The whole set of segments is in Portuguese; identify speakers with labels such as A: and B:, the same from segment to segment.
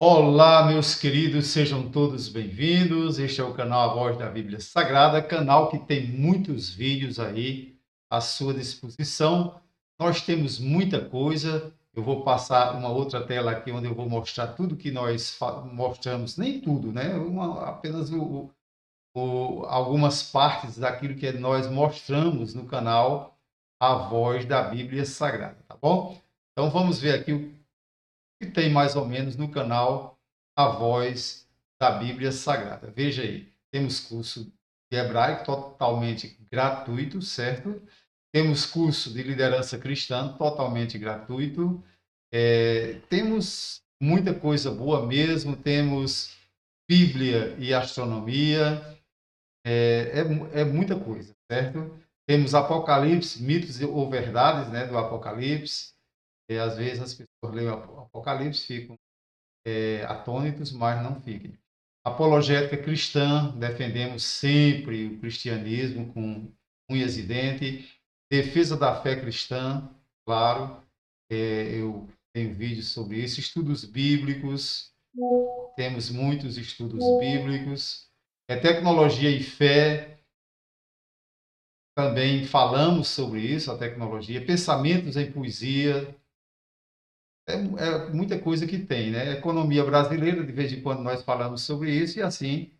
A: Olá, meus queridos, sejam todos bem-vindos. Este é o canal A Voz da Bíblia Sagrada, canal que tem muitos vídeos aí à sua disposição. Nós temos muita coisa. Eu vou passar uma outra tela aqui onde eu vou mostrar tudo que nós mostramos, nem tudo, né? Apenas algumas partes daquilo que nós mostramos no canal A Voz da Bíblia Sagrada, tá bom? Então vamos ver aqui o que tem mais ou menos no canal A Voz da Bíblia Sagrada. Veja aí, temos curso de hebraico totalmente gratuito, certo? Temos curso de liderança cristã totalmente gratuito. Temos muita coisa boa mesmo, temos Bíblia e astronomia, é muita coisa, certo? Temos Apocalipse, mitos ou verdades, né, do Apocalipse. E às vezes as pessoas leem o Apocalipse, ficam atônitos, mas não fiquem. Apologética cristã, defendemos sempre o cristianismo com unhas e dentes. Defesa da fé cristã, claro, eu tenho vídeos sobre isso. Estudos bíblicos, temos muitos estudos bíblicos. Tecnologia e fé, também falamos sobre isso, a tecnologia. Pensamentos em poesia, é muita coisa que tem, né? Economia brasileira, de vez em quando nós falamos sobre isso e assim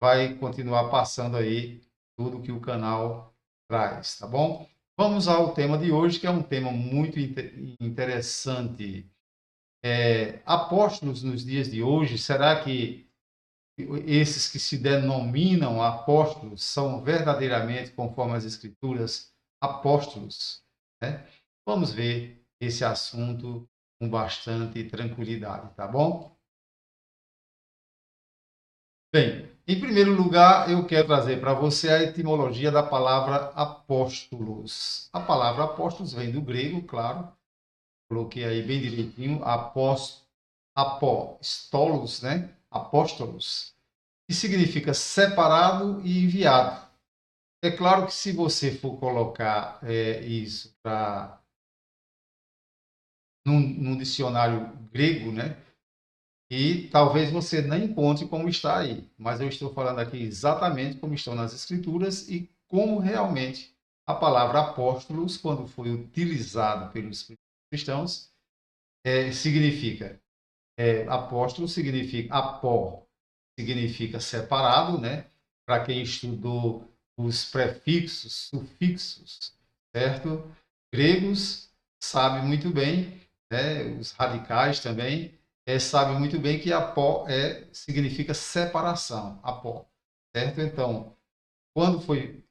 A: vai continuar passando aí tudo que o canal traz, tá bom? Vamos ao tema de hoje, que é um tema muito interessante. Apóstolos nos dias de hoje, será que esses que se denominam apóstolos são verdadeiramente, conforme as Escrituras, apóstolos, né? Vamos ver esse assunto com bastante tranquilidade, tá bom? Bem, em primeiro lugar, eu quero trazer para você a etimologia da palavra apóstolos. A palavra apóstolos vem do grego, claro, coloquei aí bem direitinho, apóstolos, né? Apóstolos, que significa separado e enviado. É claro que se você for colocar isso num dicionário grego, né? E talvez você não encontre como está aí, mas eu estou falando aqui exatamente como estão nas Escrituras e como realmente a palavra apóstolos, quando foi utilizada pelos cristãos, significa. Apóstolo significa apó, significa separado, né? Para quem estudou os prefixos, sufixos, certo? Gregos sabe muito bem, né? Os radicais também sabem muito bem que apó significa separação, apó, certo? Então, quando foi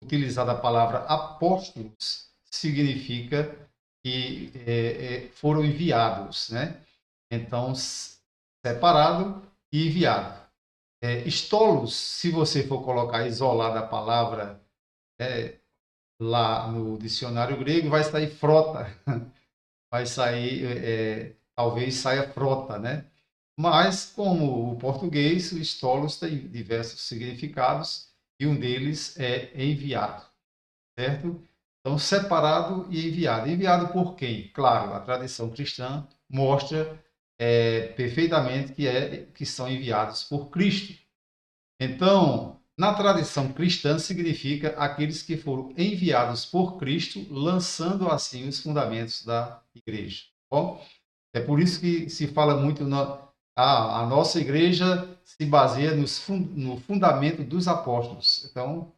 A: utilizada a palavra apóstolos, significa que foram enviados, né? Então, separado e enviado. Estolos, se você for colocar isolada a palavra lá no dicionário grego, vai sair frota, vai sair, talvez saia frota, né? Mas, como o português, o estolos tem diversos significados e um deles é enviado, certo? Então, separado e enviado. Enviado por quem? Claro, a tradição cristã mostra perfeitamente que são enviados por Cristo. Então, na tradição cristã, significa aqueles que foram enviados por Cristo, lançando assim os fundamentos da igreja. Bom, é por isso que se fala muito a nossa igreja se baseia no fundamento dos apóstolos. Então,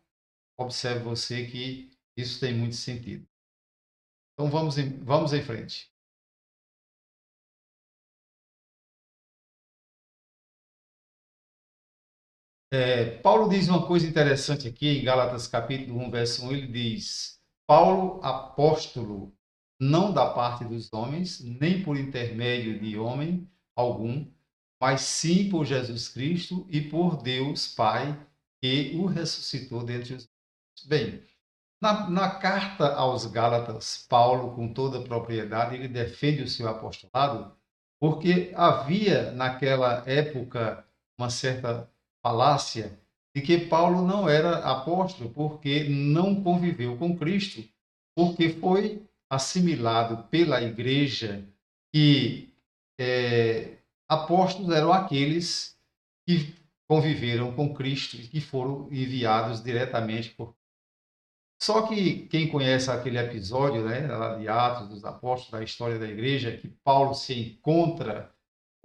A: observe você que isso tem muito sentido. Então, vamos em frente. Paulo diz uma coisa interessante aqui em Gálatas capítulo 1, verso 1, ele diz: Paulo, apóstolo, não da parte dos homens, nem por intermédio de homem algum, mas sim por Jesus Cristo e por Deus Pai, que o ressuscitou dentre os mortos. Bem, na carta aos Gálatas, Paulo, com toda a propriedade, ele defende o seu apostolado, porque havia naquela época uma certa falácia de que Paulo não era apóstolo, porque não conviveu com Cristo, porque foi assimilado pela igreja que apóstolos eram aqueles que conviveram com Cristo e que foram enviados diretamente por. Só que quem conhece aquele episódio, né, lá de Atos dos Apóstolos, da história da igreja, que Paulo se encontra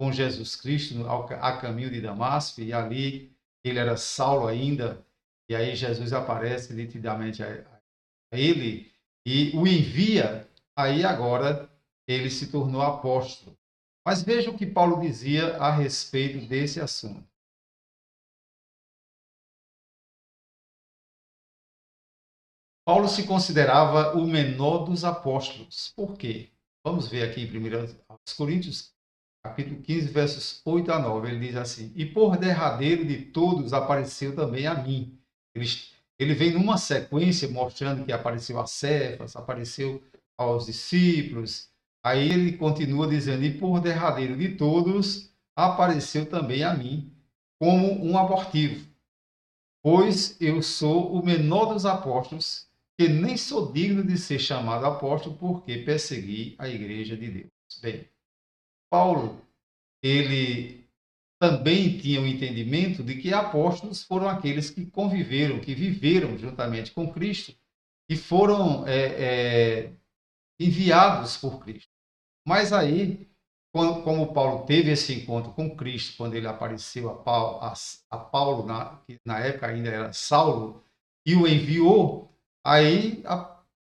A: com Jesus Cristo a caminho de Damasco, e ali ele era Saulo ainda, e aí Jesus aparece nitidamente a ele e o envia, aí agora ele se tornou apóstolo. Mas veja o que Paulo dizia a respeito desse assunto. Paulo se considerava o menor dos apóstolos. Por quê? Vamos ver aqui em 1 Coríntios, capítulo 15, versos 8 a 9. Ele diz assim: E por derradeiro de todos apareceu também a mim. Ele vem numa sequência mostrando que apareceu a Cefas, apareceu aos discípulos. Aí ele continua dizendo: E por derradeiro de todos apareceu também a mim, como um abortivo. Pois eu sou o menor dos apóstolos, que nem sou digno de ser chamado apóstolo, porque persegui a igreja de Deus. Bem, Paulo, ele também tinha o entendimento de que apóstolos foram aqueles que conviveram, que viveram juntamente com Cristo e foram enviados por Cristo. Mas aí, como Paulo teve esse encontro com Cristo, quando ele apareceu a Paulo que na época ainda era Saulo, e o enviou, aí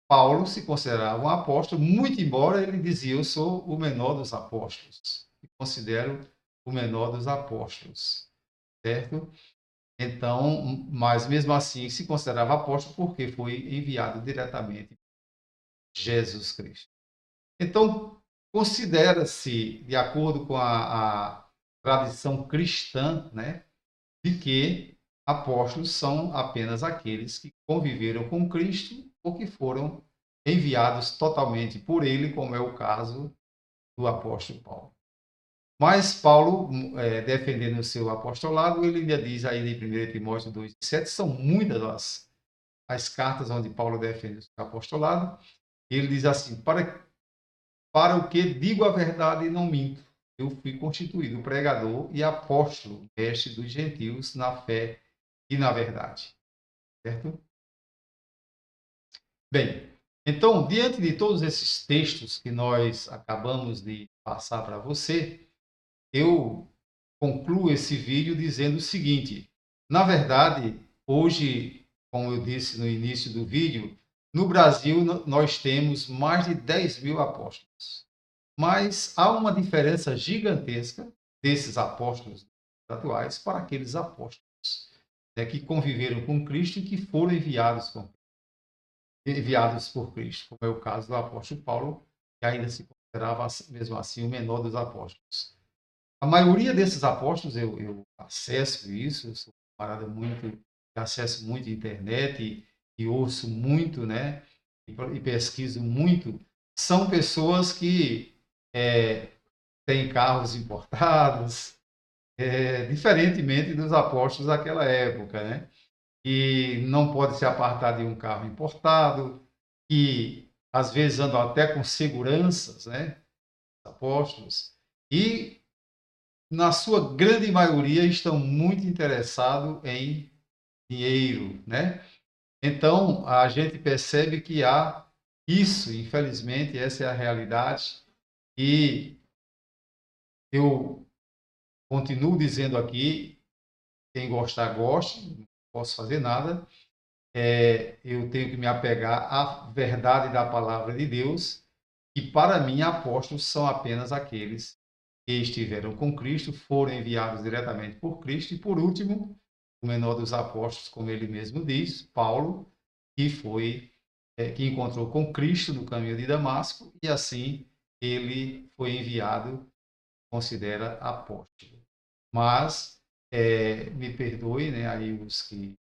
A: Paulo se considerava um apóstolo, muito embora ele dizia: Eu sou o menor dos apóstolos, e considero o menor dos apóstolos, certo? Então, mas mesmo assim se considerava apóstolo porque foi enviado diretamente por Jesus Cristo. Então, considera-se, de acordo com a tradição cristã, né, de que apóstolos são apenas aqueles que conviveram com Cristo ou que foram enviados totalmente por ele, como é o caso do apóstolo Paulo. Mas Paulo, defendendo o seu apostolado, ele ainda diz aí em 1 Timóteo 2,7, são muitas as cartas onde Paulo defende o seu apostolado, e ele diz assim: para o que digo a verdade e não minto, eu fui constituído pregador e apóstolo, mestre dos gentios na fé e na verdade. Certo? Bem, então, diante de todos esses textos que nós acabamos de passar para você, eu concluo esse vídeo dizendo o seguinte: na verdade, hoje, como eu disse no início do vídeo, no Brasil nós temos mais de 10 mil apóstolos. Mas há uma diferença gigantesca desses apóstolos atuais para aqueles apóstolos, né, que conviveram com Cristo e que foram enviados por Cristo, como é o caso do apóstolo Paulo, que ainda se considerava, mesmo assim, o menor dos apóstolos. A maioria desses apóstolos, eu acesso isso, eu sou um camarada muito, acesso muito a internet e ouço muito, né, e pesquiso muito, são pessoas que têm carros importados, diferentemente dos apóstolos daquela época, né? E não pode se apartar de um carro importado, que às vezes andam até com seguranças, né? Apóstolos. E, na sua grande maioria, estão muito interessados em dinheiro, né? Então, a gente percebe que há isso, infelizmente, essa é a realidade. E eu continuo dizendo aqui, quem gostar, goste, não posso fazer nada. Eu tenho que me apegar à verdade da palavra de Deus, e para mim, apóstolos são apenas aqueles que estiveram com Cristo, foram enviados diretamente por Cristo, e por último, o menor dos apóstolos, como ele mesmo diz, Paulo, que que encontrou com Cristo no caminho de Damasco, e assim ele foi enviado, considera apóstolo. Mas, me perdoe, né, aí os que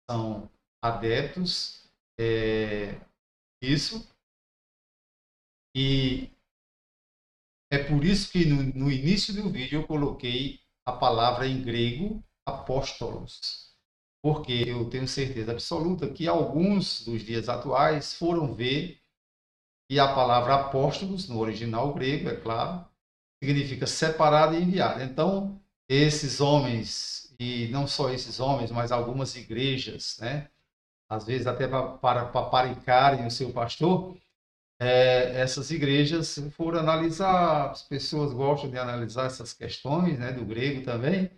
A: são adeptos, isso, e é por isso que no início do vídeo eu coloquei a palavra em grego apóstolos, porque eu tenho certeza absoluta que alguns dos dias atuais foram ver, e a palavra apóstolos, no original grego, é claro, significa separado e enviado. Então, esses homens, e não só esses homens, mas algumas igrejas, né? Às vezes até para paparicarem o seu pastor, essas igrejas foram analisar, as pessoas gostam de analisar essas questões, né, do grego também.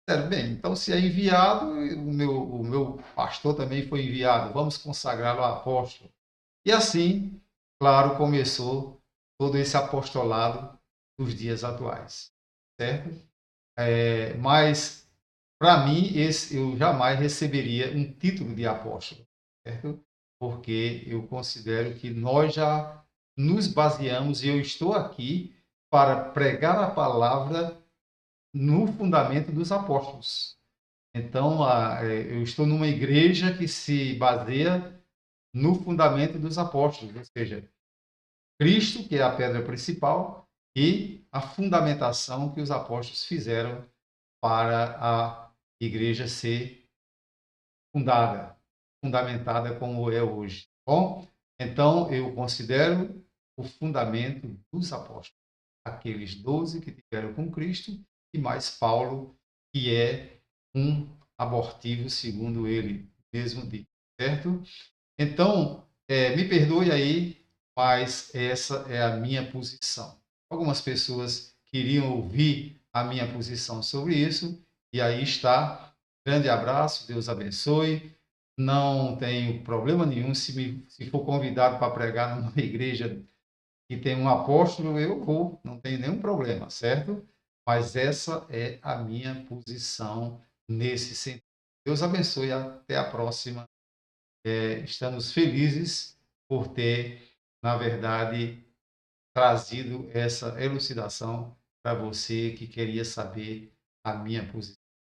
A: Disseram, bem, então se é enviado, o meu pastor também foi enviado, vamos consagrá-lo a apóstolo. E assim, claro, começou todo esse apostolado dos dias atuais, certo? Mas, para mim, eu jamais receberia um título de apóstolo, certo? Porque eu considero que nós já nos baseamos, e eu estou aqui para pregar a palavra no fundamento dos apóstolos. Então, eu estou numa igreja que se baseia no fundamento dos apóstolos, ou seja, Cristo, que é a pedra principal, e a fundamentação que os apóstolos fizeram para a igreja ser fundada, fundamentada como é hoje. Bom, então eu considero o fundamento dos apóstolos, aqueles 12 que tiveram com Cristo e mais Paulo, que é um abortivo, segundo ele mesmo disse, certo? Então, me perdoe aí, mas essa é a minha posição. Algumas pessoas queriam ouvir a minha posição sobre isso, e aí está. Grande abraço, Deus abençoe. Não tenho problema nenhum se for convidado para pregar numa igreja que tem um apóstolo, eu vou, não tenho nenhum problema, certo? Mas essa é a minha posição nesse sentido. Deus abençoe, até a próxima. Estamos felizes por ter, na verdade, trazido essa elucidação para você que queria saber a minha posição.